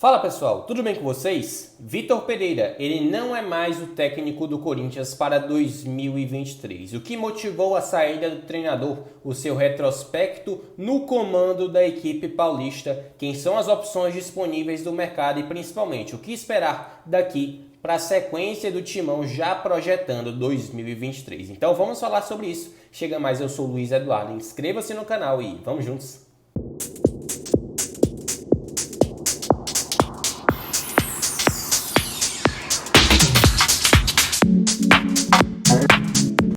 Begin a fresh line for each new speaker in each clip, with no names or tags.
Fala pessoal, tudo bem com vocês? Vitor Pereira, ele não é mais o técnico do Corinthians para 2023. O que motivou a saída do treinador? O seu retrospecto no comando da equipe paulista, quem são as opções disponíveis do mercado e principalmente o que esperar daqui para a sequência do Timão já projetando 2023. Então vamos falar sobre isso. Chega mais, eu sou o Luiz Eduardo, inscreva-se no canal e vamos juntos!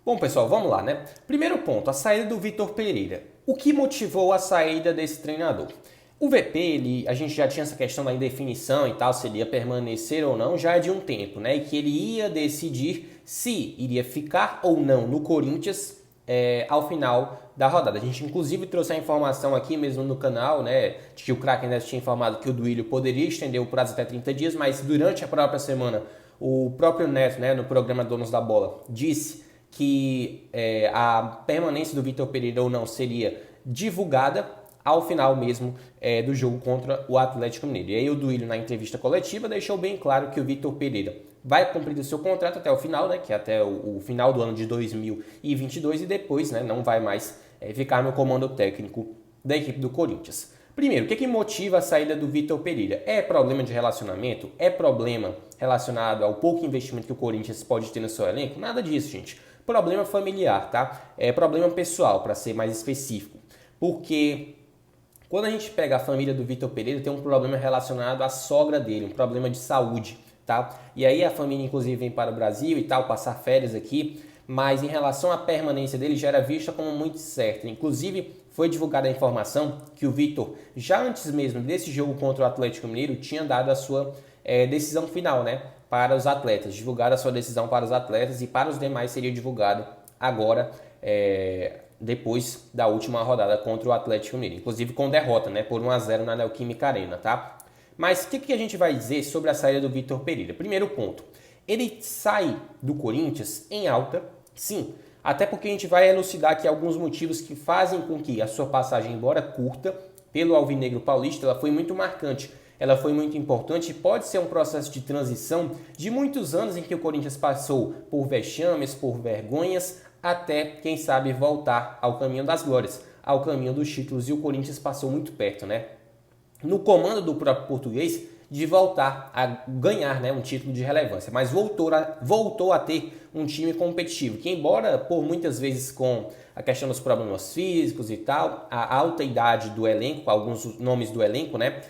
Bom pessoal, vamos lá, né? Primeiro ponto, a saída do Vitor Pereira. O que motivou a saída desse treinador? O VP, a gente já tinha essa questão da indefinição e tal, se ele ia permanecer ou não, já de um tempo, né? E que ele ia decidir se iria ficar ou não no Corinthians ao final da rodada. A gente inclusive trouxe a informação aqui mesmo no canal, né? De que o Kraken ainda tinha informado que o Duílio poderia estender o prazo até 30 dias, mas durante a própria semana, o próprio Neto, né, no programa Donos da Bola, disse que a permanência do Vitor Pereira ou não seria divulgada ao final mesmo do jogo contra o Atlético Mineiro. E aí o Duílio, na entrevista coletiva, deixou bem claro que o Vitor Pereira vai cumprir o seu contrato até o final, né, que é até o final do ano de 2022 e depois, né, não vai mais ficar no comando técnico da equipe do Corinthians. Primeiro, o que motiva a saída do Vitor Pereira? É problema de relacionamento? É problema relacionado ao pouco investimento que o Corinthians pode ter no seu elenco? Nada disso, gente. Problema familiar, tá? É problema pessoal, para ser mais específico. Porque quando a gente pega a família do Vitor Pereira, tem um problema relacionado à sogra dele, um problema de saúde, tá? E aí a família, inclusive, vem para o Brasil e tal, passar férias aqui, mas em relação à permanência dele, já era vista como muito certa. Inclusive, foi divulgada a informação que o Vitor, já antes mesmo desse jogo contra o Atlético Mineiro, tinha dado a sua decisão final, né, para os atletas. Divulgaram a sua decisão para os atletas e para os demais seria divulgado agora, depois da última rodada contra o Atlético Mineiro. Inclusive com derrota, né, por 1-0 na Neoquímica Arena, tá? Mas o que a gente vai dizer sobre a saída do Vitor Pereira? Primeiro ponto, ele sai do Corinthians em alta, sim, até porque a gente vai elucidar aqui alguns motivos que fazem com que a sua passagem, embora curta, pelo Alvinegro Paulista, ela foi muito marcante, ela foi muito importante e pode ser um processo de transição de muitos anos em que o Corinthians passou por vexames, por vergonhas, até, quem sabe, voltar ao caminho das glórias, ao caminho dos títulos, e o Corinthians passou muito perto, né? No comando do próprio português, de voltar a ganhar, né, um título de relevância, mas voltou a ter um time competitivo, que embora por muitas vezes com a questão dos problemas físicos e tal, a alta idade do elenco, alguns nomes do elenco, né,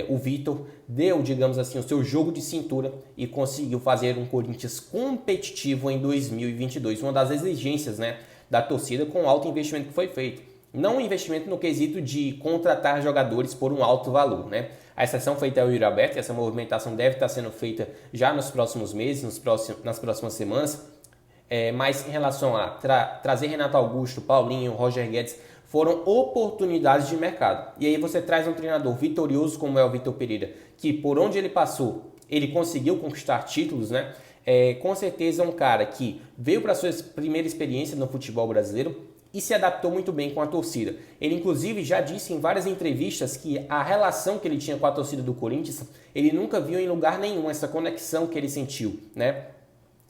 o Vitor deu, digamos assim, o seu jogo de cintura e conseguiu fazer um Corinthians competitivo em 2022, uma das exigências, né, da torcida com o alto investimento que foi feito. Não um investimento no quesito de contratar jogadores por um alto valor, né? A exceção foi até o Yuri Alberto, e essa movimentação deve estar sendo feita já nos próximos meses, nas próximas semanas. Mas em relação a trazer Renato Augusto, Paulinho, Roger Guedes, foram oportunidades de mercado. E aí você traz um treinador vitorioso como é o Vitor Pereira, que por onde ele passou, ele conseguiu conquistar títulos, né? Com certeza é um cara que veio para a sua primeira experiência no futebol brasileiro e se adaptou muito bem com a torcida. Ele, inclusive, já disse em várias entrevistas que a relação que ele tinha com a torcida do Corinthians, ele nunca viu em lugar nenhum essa conexão que ele sentiu, né?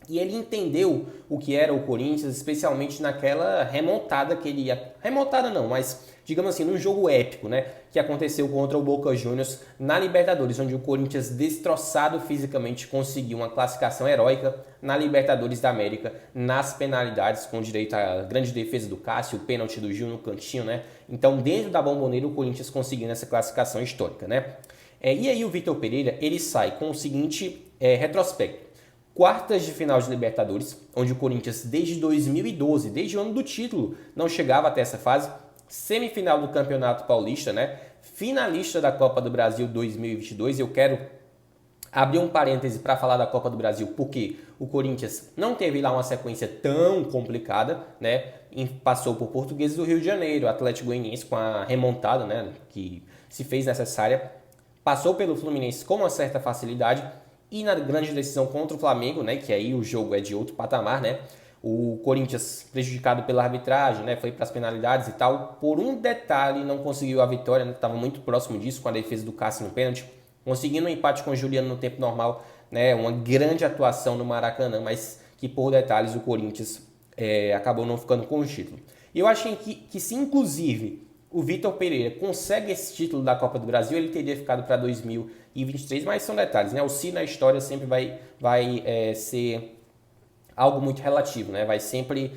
E ele entendeu o que era o Corinthians, especialmente naquela remontada que ele ia... Remontada não, mas, digamos assim, num jogo épico, né? Que aconteceu contra o Boca Juniors na Libertadores, onde o Corinthians, destroçado fisicamente, conseguiu uma classificação heróica na Libertadores da América, nas penalidades, com direito à grande defesa do Cássio, o pênalti do Gil no cantinho, né? Então, dentro da Bombonera, o Corinthians conseguiu essa classificação histórica, né? E aí o Vitor Pereira, ele sai com o seguinte retrospecto. Quartas de final de Libertadores, onde o Corinthians desde 2012, desde o ano do título, não chegava até essa fase. Semifinal do Campeonato Paulista, né? Finalista da Copa do Brasil 2022. Eu quero abrir um parêntese para falar da Copa do Brasil, porque o Corinthians não teve lá uma sequência tão complicada, né? Passou por Portugueses do Rio de Janeiro, Atlético Goianiense com a remontada, né? Que se fez necessária. Passou pelo Fluminense com uma certa facilidade. E na grande decisão contra o Flamengo, né, que aí o jogo é de outro patamar, né, o Corinthians prejudicado pela arbitragem, né, foi para as penalidades e tal, por um detalhe não conseguiu a vitória, né, estava muito próximo disso com a defesa do Cássio no pênalti, conseguindo um empate com o Juliano no tempo normal, né? Uma grande atuação no Maracanã, mas que por detalhes o Corinthians acabou não ficando com o título. E eu achei que se inclusive o Vitor Pereira consegue esse título da Copa do Brasil, ele teria ficado para 2023, mas são detalhes, né? O se na história sempre vai ser algo muito relativo, né? Vai sempre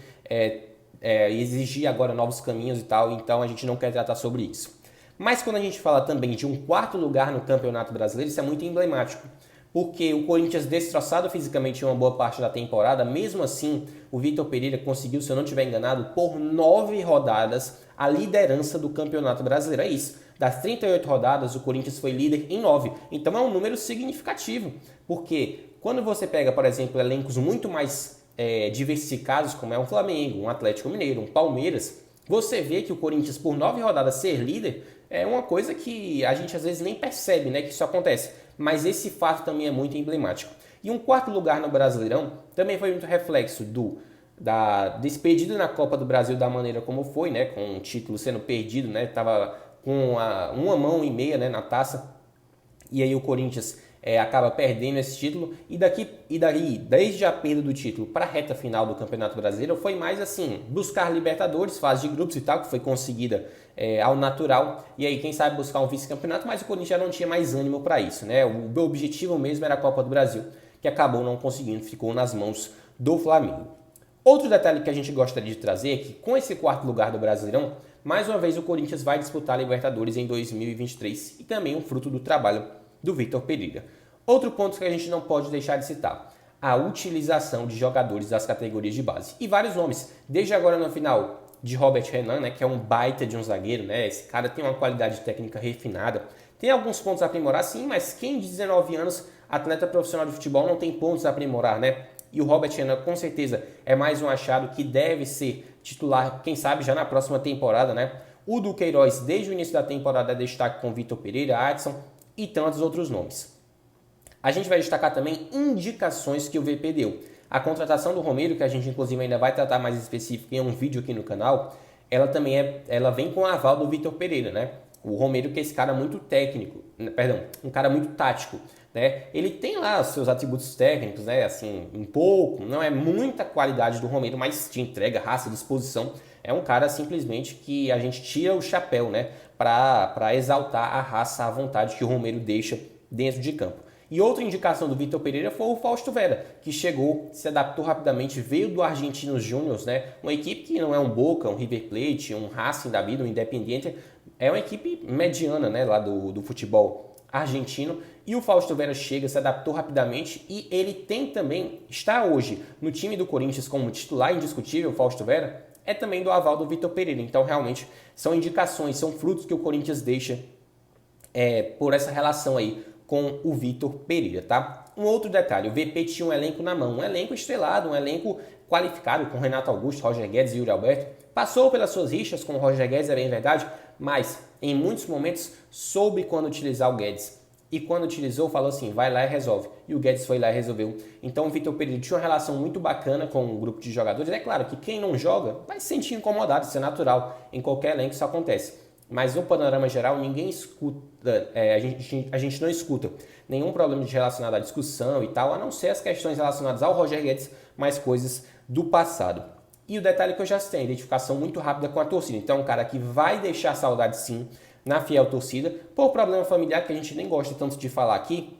exigir agora novos caminhos e tal, então a gente não quer tratar sobre isso. Mas quando a gente fala também de um quarto lugar no Campeonato Brasileiro, isso é muito emblemático, porque o Corinthians destroçado fisicamente em uma boa parte da temporada, mesmo assim o Vitor Pereira conseguiu, se eu não estiver enganado, por 9 rodadas a liderança do Campeonato Brasileiro. É isso, das 38 rodadas o Corinthians foi líder em 9, então é um número significativo, porque quando você pega, por exemplo, elencos muito mais diversificados, como é um Flamengo, um Atlético Mineiro, um Palmeiras, você vê que o Corinthians por 9 rodadas ser líder é uma coisa que a gente às vezes nem percebe, né, que isso acontece. Mas esse fato também é muito emblemático. E um quarto lugar no Brasileirão também foi muito reflexo da despedida na Copa do Brasil da maneira como foi, né, com o título sendo perdido, né, estava com uma mão e meia, né, na taça, e aí o Corinthians acaba perdendo esse título, e daí, desde a perda do título para a reta final do Campeonato Brasileiro, foi mais assim, buscar Libertadores, fase de grupos e tal, que foi conseguida ao natural, e aí quem sabe buscar um vice-campeonato, mas o Corinthians já não tinha mais ânimo para isso, né? O objetivo mesmo era a Copa do Brasil, que acabou não conseguindo, ficou nas mãos do Flamengo. Outro detalhe que a gente gostaria de trazer é que com esse quarto lugar do Brasileirão, mais uma vez o Corinthians vai disputar a Libertadores em 2023 e também um fruto do trabalho do Vitor Pereira. Outro ponto que a gente não pode deixar de citar, a utilização de jogadores das categorias de base. E vários nomes, desde agora no final de Robert Renan, né, que é um baita de um zagueiro, né, esse cara tem uma qualidade técnica refinada, tem alguns pontos a aprimorar sim, mas quem de 19 anos, atleta profissional de futebol, não tem pontos a aprimorar, né? E o Robert Renan com certeza é mais um achado que deve ser titular, quem sabe já na próxima temporada, né? O Duqueiroz desde o início da temporada é destaque com Vitor Pereira, Adson e tantos outros nomes. A gente vai destacar também indicações que o VP deu. A contratação do Romero, que a gente inclusive ainda vai tratar mais específico em um vídeo aqui no canal, ela vem com o aval do Vitor Pereira, né? O Romero que é esse cara muito técnico, perdão, um cara muito tático, né? Ele tem lá os seus atributos técnicos, né? Assim, um pouco, não é muita qualidade do Romero, mas te entrega raça, disposição. É um cara simplesmente que a gente tira o chapéu, né? Para exaltar a raça, a vontade que o Romero deixa dentro de campo. E outra indicação do Vitor Pereira foi o Fausto Vera, que chegou, se adaptou rapidamente, veio do Argentinos Júnior, né? Uma equipe que não é um Boca, um River Plate, um Racing da vida, um Independiente, é uma equipe mediana, né? Lá do futebol argentino. E o Fausto Vera chega, se adaptou rapidamente e ele tem também, está hoje no time do Corinthians como titular indiscutível, o Fausto Vera, é também do aval do Vitor Pereira. Então, realmente, são indicações, são frutos que o Corinthians deixa por essa relação aí com o Vitor Pereira, tá? Um outro detalhe, o VP tinha um elenco na mão, um elenco estrelado, um elenco qualificado com Renato Augusto, Roger Guedes e Yuri Alberto. Passou pelas suas rixas com o Roger Guedes, é bem verdade, mas em muitos momentos soube quando utilizar o Guedes. E quando utilizou, falou assim, vai lá e resolve. E o Guedes foi lá e resolveu. Então o Vitor Pereira tinha uma relação muito bacana com um grupo de jogadores. É claro que quem não joga vai se sentir incomodado, isso é natural. Em qualquer elenco isso acontece. Mas no panorama geral, ninguém escuta, a gente não escuta nenhum problema relacionado à discussão e tal, a não ser as questões relacionadas ao Roger Guedes, mais coisas do passado. E o detalhe que eu já tenho, identificação muito rápida com a torcida. Então é um cara que vai deixar saudade sim na fiel torcida, por problema familiar que a gente nem gosta tanto de falar aqui,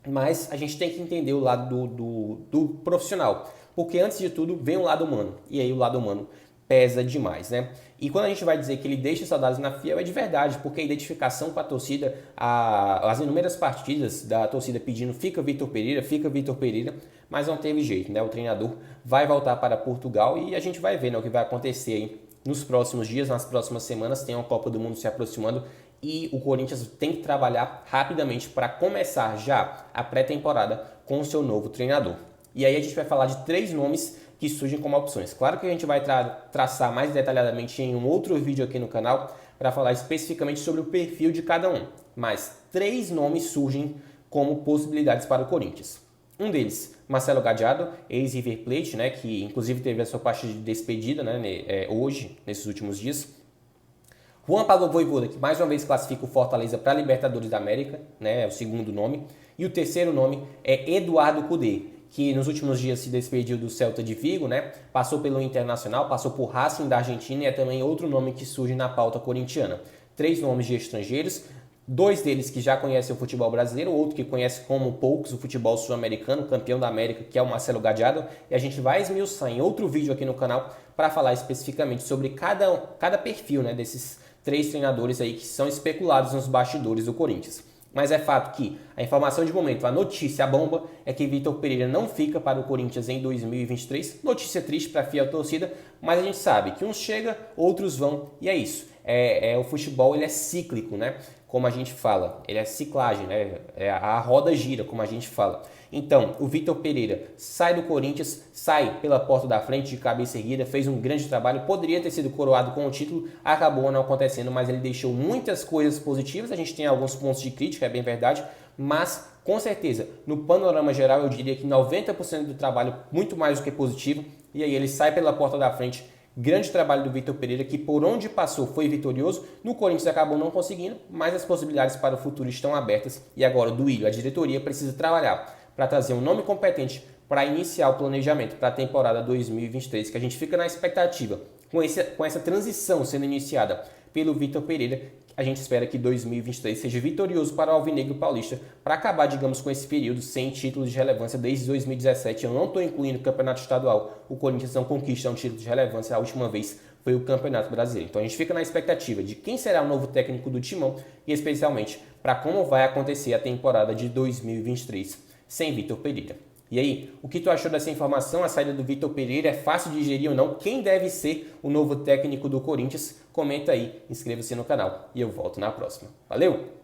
mas a gente tem que entender o lado do profissional. Porque antes de tudo vem o lado humano, e aí o lado humano pesa demais, né? E quando a gente vai dizer que ele deixa saudades na fiel, é de verdade, porque a identificação com a torcida, as inúmeras partidas da torcida pedindo fica Vitor Pereira, mas não teve jeito, né? O treinador vai voltar para Portugal e a gente vai ver, né, o que vai acontecer aí nos próximos dias, nas próximas semanas. Tem a Copa do Mundo se aproximando e o Corinthians tem que trabalhar rapidamente para começar já a pré-temporada com o seu novo treinador. E aí a gente vai falar de 3 nomes que surgem como opções. Claro que a gente vai traçar mais detalhadamente em um outro vídeo aqui no canal para falar especificamente sobre o perfil de cada um, mas 3 nomes surgem como possibilidades para o Corinthians. Um deles, Marcelo Gadiardo, ex-River Plate, né, que inclusive teve a sua parte de despedida, né, hoje, nesses últimos dias. Juan Pablo Vojvoda, que mais uma vez classifica o Fortaleza para a Libertadores da América, né, é o segundo nome. E o terceiro nome é Eduardo Cudê, que nos últimos dias se despediu do Celta de Vigo, né, passou pelo Internacional, passou por Racing da Argentina e é também outro nome que surge na pauta corintiana. 3 nomes de estrangeiros, 2 deles que já conhecem o futebol brasileiro, outro que conhece como poucos o futebol sul-americano, campeão da América, que é o Marcelo Gadiardo, e a gente vai esmiuçar em outro vídeo aqui no canal para falar especificamente sobre cada perfil, né, desses 3 treinadores aí que são especulados nos bastidores do Corinthians. Mas é fato que a informação de momento, a notícia, a bomba, é que Vitor Pereira não fica para o Corinthians em 2023. Notícia triste para a fiel torcida, mas a gente sabe que uns chegam, outros vão, e é isso. O futebol ele é cíclico, né? Como a gente fala, ele é ciclagem, né? A roda gira, como a gente fala. Então, o Vitor Pereira sai do Corinthians, sai pela porta da frente de cabeça erguida, fez um grande trabalho, poderia ter sido coroado com o título, acabou não acontecendo, mas ele deixou muitas coisas positivas, a gente tem alguns pontos de crítica, é bem verdade, mas com certeza, no panorama geral, eu diria que 90% do trabalho, muito mais do que positivo, e aí ele sai pela porta da frente. Grande trabalho do Vitor Pereira, que por onde passou foi vitorioso. No Corinthians acabou não conseguindo, mas as possibilidades para o futuro estão abertas. E agora o Duílio, a diretoria, precisa trabalhar para trazer um nome competente para iniciar o planejamento para a temporada 2023, que a gente fica na expectativa. Com essa transição sendo iniciada pelo Vitor Pereira, a gente espera que 2023 seja vitorioso para o Alvinegro Paulista, para acabar, digamos, com esse período sem título de relevância desde 2017. Eu não estou incluindo o Campeonato Estadual. O Corinthians não conquista um título de relevância. A última vez foi o Campeonato Brasileiro. Então a gente fica na expectativa de quem será o novo técnico do Timão e especialmente para como vai acontecer a temporada de 2023 sem Vitor Pereira. E aí, o que tu achou dessa informação? A saída do Vitor Pereira é fácil de digerir ou não? Quem deve ser o novo técnico do Corinthians? Comenta aí, inscreva-se no canal e eu volto na próxima. Valeu!